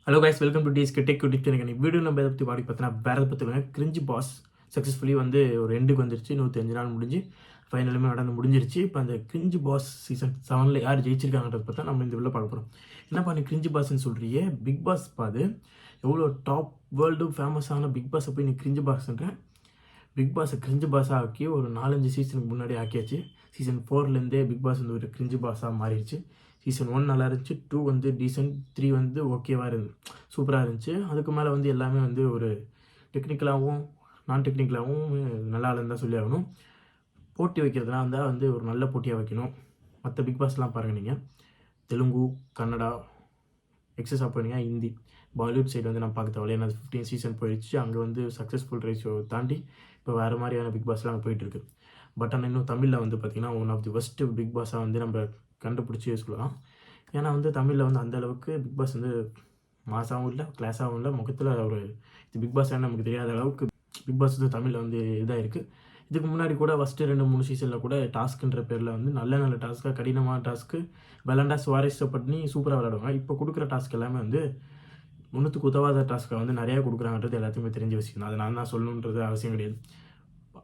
Hello guys, welcome to TSK tech YouTube channel. Video நம்ம எதை பற்றி பார்த்தீங்கன்னா வேறு பற்றி கிரிஞ்சி பாஸ் சக்ஸஸ்ஃபுல்லி வந்து ஒரு எண்டுக்கு வந்துருச்சு. 105 நாள் முடிஞ்சு ஃபைனலுமே நடந்து முடிஞ்சிருச்சு. இப்போ அந்த கிரிஞ்சி பாஸ் சீசன் 7 யார் ஜெயிச்சிருக்காங்கன்றத பார்த்தா நம்ம இந்த வீடியோ பார்க்க போகிறோம். என்னப்பா நீ கிரிஞ்சி பாஸ்ன்னு சொல்கிறியே, பிக் பாஸ் பாது எவ்வளோ டாப் வேர்ல்டு ஃபேமஸான பிக் பாஸை போய் நீ கிரிஞ்சி பாஸ்ன்றேன். பிக் பாஸை கிரிஞ்சி பாஸாக ஆக்கி ஒரு 4-5 சீசனுக்கு முன்னாடி ஆக்கியாச்சு. சீசன் 4லேருந்தே பிக் பாஸ் வந்து ஒரு கிரிஞ்சி பாஸாக மாறிடுச்சு. சீசன் 1 நல்லா இருந்துச்சு, 2 வந்து டீசென்ட், 3 வந்து ஓகேவாக இருந்துச்சு, சூப்பராக இருந்துச்சு. அதுக்கு மேலே வந்து எல்லாமே வந்து ஒரு டெக்னிக்கலாகவும் நான் டெக்னிக்கலாகவும் நல்லா இருந்தால் சொல்லி ஆகணும். போட்டி வைக்கிறதுனா இருந்தால் வந்து ஒரு நல்ல போட்டியாக வைக்கணும். மற்ற பிக் பாஸ்லாம் பாருங்கள், நீங்கள் தெலுங்கு, கன்னடா எக்ஸஸாக போனீங்க, ஹிந்தி, பாலிவுட் சைடு வந்து நம்ம பார்க்க தேவையில்லை. ஏன்னா 15 சீசன் போயிடுச்சு. அங்கே வந்து சக்ஸஸ்ஃபுல் ரேஷியோ தாண்டி இப்போ வேறு மாதிரியான பிக் பாஸ்லாம் அங்கே போயிட்டுருக்கு. பட் ஆனால் இன்னும் தமிழில் வந்து பார்த்திங்கன்னா one of the first big பாஸாக வந்து நம்ம கண்டுபிடிச்சி சொல்லலாம். ஏன்னா வந்து தமிழில் வந்து அந்தளவுக்கு பிக் பாஸ் வந்து மாசாகவும் இல்லை, கிளாஸாகவும் இல்லை, முகத்தில் ஒரு இது பிக் பாஸ் நமக்கு தெரியாத அளவுக்கு பிக் பாஸ் வந்து தமிழில் வந்து இதாக இருக்குது. இதுக்கு முன்னாடி கூட ஃபஸ்ட்டு 2-3 சீசனில் கூட டாஸ்க்குன்ற பேரில் வந்து நல்ல டாஸ்க்காக, கடினமான டாஸ்க்கு விளாண்டா சுவாரஸ்யப்பட்டு சூப்பராக விளாடுவாங்க. இப்போ கொடுக்குற டாஸ்க் எல்லாமே வந்து ஒன்றுத்துக்கு உதவாத டாஸ்க்கை வந்து நிறையா கொடுக்குறாங்கன்றது எல்லாத்தையுமே தெரிஞ்ச விஷயம் தான். அதை நான் தான் சொல்லணுன்றது அவசியம் கிடையாது.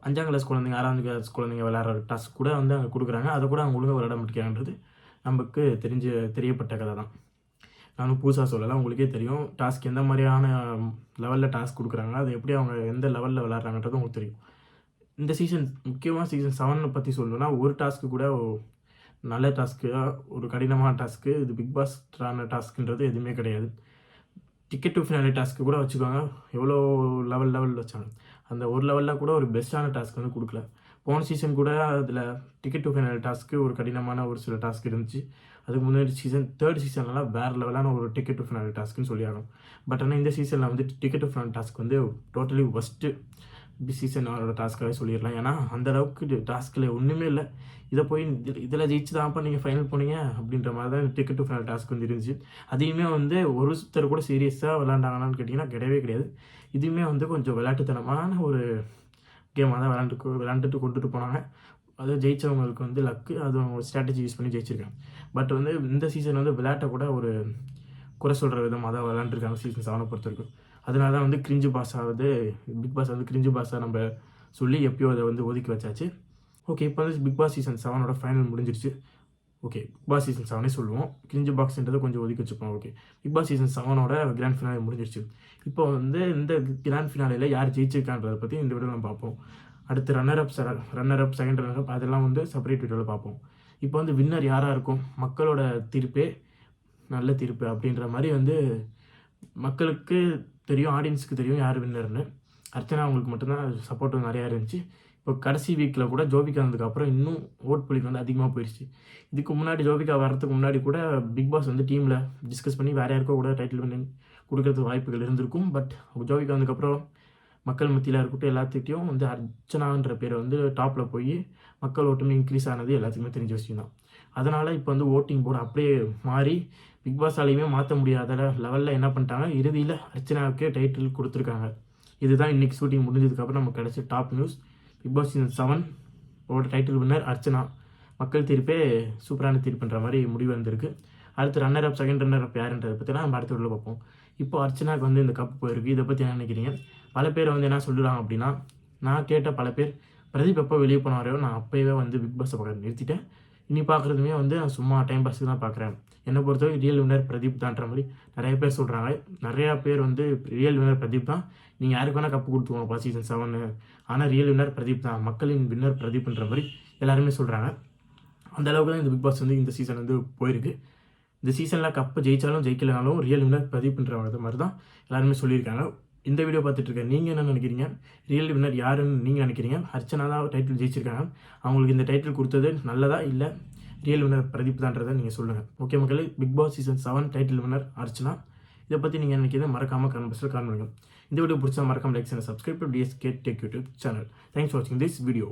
5ஆம் கிளாஸ் குழந்தைங்க, 6ஆம் கிளாஸ் குழந்தைங்க விளையாடுற டாஸ்க் கூட வந்து அங்கே கொடுக்குறாங்க. அதை கூட அவங்க ஒழுங்காக விளையாட மாட்டேங்கிறான்றது நமக்கு தெரியப்பட்ட கதை தான். நானும் புதுசாக சொல்லலாம், உங்களுக்கே தெரியும் டாஸ்க் எந்த மாதிரியான லெவலில் டாஸ்க் கொடுக்குறாங்க, அது எப்படி அவங்க எந்த லெவலில் விளையாடுறாங்கன்றது உங்களுக்கு தெரியும். இந்த சீசன் முக்கியமாக சீசன் 7 பற்றி சொல்லணும்னா ஒரு டாஸ்க்கு கூட நல்ல டாஸ்க்கு, ஒரு கடினமான டாஸ்க்கு, இது பிக் பாஸ்டான டாஸ்க்குன்றது எதுவுமே கிடையாது. டிக்கெட் டு ஃபினாலே டாஸ்க்கு கூட வச்சுக்கோங்க, எவ்வளோ லெவலில் வச்சாங்க. அந்த ஒரு லெவலில் கூட ஒரு பெஸ்ட்டான டாஸ்க் வந்து கொடுக்கல. போன சீசன் கூட அதில் டிக்கெட் டு ஃபைனல் டாஸ்க்கு ஒரு கடினமான ஒரு சில டாஸ்க் இருந்துச்சு. அதுக்கு முன்னாடி சீசன் 3rd சீசன்லாம் வேறு லெவலான ஒரு டிக்கெட் டு ஃபைனல் டாஸ்க்குன்னு சொல்லி ஆகும். பட் ஆனால் இந்த சீசனில் வந்து டிக்கெட் டு ஃபைனல் டாஸ்க் வந்து டோட்டலி ஃபஸ்ட்டு சீசனோட டாஸ்க்காகவே சொல்லிடலாம். ஏன்னா அந்தளவுக்கு டாஸ்கில் ஒன்றுமே இல்லை. இதை போய் இதில் ஜெயிச்சு தான்ப்பா நீங்கள் ஃபைனல் போனீங்க அப்படின்ற மாதிரி தான் டிக்கெட் டு ஃபைனல் டாஸ்க் வந்து இருந்துச்சு. அதையுமே வந்து ஒருத்தர் கூட சீரியஸாக விளாண்டாங்கன்னு கேட்டிங்கன்னா கிடையவே கிடையாது. இதுவுமே வந்து கொஞ்சம் விளையாட்டுத்தனமான ஒரு கேமாக தான் விளாண்டுட்டு கொண்டுட்டு போனாங்க. அது ஜெயித்தவங்களுக்கு வந்து லக்கு, அது அவங்க ஸ்ட்ராட்டஜி யூஸ் பண்ணி ஜெயிச்சிருக்காங்க. பட் வந்து இந்த சீசன் வந்து விளையாட்டை கூட ஒரு குறை சொல்கிற விதமாக தான் விளாண்டுருக்காங்க சீசன் 7 பொறுத்த வரைக்கும். அதனால தான் வந்து கிரிஞ்சு பாஸ் ஆகுது, பிக் பாஸ் வந்து கிரிஞ்சு பாஸாக நம்ம சொல்லி எப்பயோ அதை வந்து ஒதுக்கி வச்சாச்சு. ஓகே, இப்போ வந்து பிக் பாஸ் சீசன் 7 ஃபைனல் முடிஞ்சிருச்சு. ஓகே, பிக் பாஸ் சீசன் 7 சொல்லுவோம், கிரிஞ்சு பாக்ஸ்ன்றதை கொஞ்சம் ஒதுக்கி வச்சுப்போம். Okay, Bigg pass season 7 grand finale முடிஞ்சிருச்சு. இப்போ வந்து இந்த கிராண்ட் ஃபினாலேயில் யார் ஜெயிச்சிருக்கான்றதை பற்றி இந்த வீடியோ நம்ம பார்ப்போம். அடுத்து ரன்னர் அப், செகண்ட் ரன்னர் அப், அதெல்லாம் வந்து செப்பரேட் வீடியோவில் பார்ப்போம். இப்போ வந்து வின்னர் யாராக இருக்கும், மக்களோட தீர்ப்பே நல்ல தீர்ப்பு அப்படின்ற மாதிரி வந்து மக்களுக்கு தெரியும், ஆடியன்ஸுக்கு தெரியும் யார் வின்னர்னு. அர்ச்சனா அவங்களுக்கு மட்டும்தான் சப்போர்ட்டும் நிறையா இருந்துச்சு. இப்போ கடைசி வீக்கில் கூட ஜோபிகா வந்ததுக்கப்புறம் இன்னும் ஓட் புள்ளிக்கு வந்து அதிகமாக போயிடுச்சு. இதுக்கு முன்னாடி ஜோபிகா வர்றதுக்கு முன்னாடி கூட பிக் பாஸ் வந்து டீமில் டிஸ்கஸ் பண்ணி வேறு யாருக்கோ கூட டைட்டில் வின் கொடுக்கறதுக்கு வாய்ப்புகள் இருந்திருக்கும். பட் ஜோபிகா வந்ததுக்கப்புறம் மக்கள் மத்தியில் இருக்கட்டும் எல்லாத்துக்கிட்டையும் வந்து அர்ச்சனான்ற பேரை வந்து டாப்பில் போய் மக்கள் ஓட்டுமே இன்க்ரீஸ் ஆனது எல்லாத்துக்குமே தெரிஞ்ச விஷயம் தான். அதனால் இப்போ வந்து ஓட்டிங் போர்டு அப்படியே மாறி பிக் பாஸாலையுமே மாற்ற முடியாத லெவலில் என்ன பண்ணிட்டாங்க, இறுதியில் அர்ச்சனாவுக்கே டைட்டில் கொடுத்துருக்காங்க. இதுதான் இன்றைக்கி ஷூட்டிங் முடிஞ்சதுக்கப்புறம் நமக்கு கிடைச்ச top news. Big pass season 7 title winner Archana. மக்கள் தீர்ப்பே சூப்பரான தீர்ப்புன்ற மாதிரி முடிவு வந்திருக்கு. அடுத்து runner up, second runner up யாருன்றதை பற்றி நம்ம அடுத்த வீடியோவில் பார்ப்போம். இப்போ அர்ச்சனாவுக்கு வந்து இந்த கப் போயிருக்கு. இதை பற்றி என்ன நினைக்கிறீங்க? பல பேர் வந்து என்ன சொல்லுறாங்க அப்படின்னா, நான் கேட்ட பல பேர் பிரதீப் எப்போ வெளியே போனாரோ நான் அப்போவே வந்து பிக் பாஸை பார்க்க நிறுத்திட்டேன். இனி பார்க்குறதுமே வந்து நான் சும்மா டைம் பாஸுக்கு தான் பார்க்குறேன். என்னை பொறுத்தவரை ரியல் வின்னர் பிரதீப் தான்ற மாதிரி நிறைய பேர் சொல்கிறாங்க. நிறையா பேர் வந்து ரியல் வின்னர் பிரதீப் தான், நீங்கள் யாருக்கு வேணால் கப்பு கொடுத்துவோம்ப்பா சீசன் 7, ஆனால் ரியல் வின்னர் பிரதீப் தான், மக்களின் வின்னர் பிரதீப்ன்ற மாதிரி எல்லாருமே சொல்கிறாங்க. அந்த அளவுக்கு தான் இந்த பிக் பாஸ் வந்து இந்த சீசன் வந்து போயிருக்கு. இந்த சீசனில் கப்பு ஜெயித்தாலும் ஜெயிக்கலனாலும் ரியல் வின்னர் பிரதீப்ன்ற மாதிரி தான் எல்லாருமே சொல்லியிருக்காங்க. இந்த வீடியோ பார்த்துட்டு இருக்க நீங்கள் என்ன நினைக்கிறீங்க? ரியல் வின்னர் யாருன்னு நீங்கள் நினைக்கிறீங்க? அர்ச்சனா தான் டைட்டில் ஜெயிச்சிருக்காங்க, அவங்களுக்கு இந்த டைட்டில் கொடுத்தது நல்லதா இல்லை ரியல் வின்னர் பிரதீப் தான்றதை நீங்கள் சொல்லுங்கள். ஓகே மக்களே, Bigg pass season 7 title winner Archana. இதை பற்றி நீங்கள் நினைக்கிறத மறக்காமல் கமெண்ட் பாக்ஸில் கமெண்ட் பண்ணுங்கள். இந்த வீடியோ பிடிச்சா மறக்காமல் லைக் செய்யுங்க, subscribe to TSK tech YouTube channel. Thanks for வாட்சிங் திஸ் வீடியோ.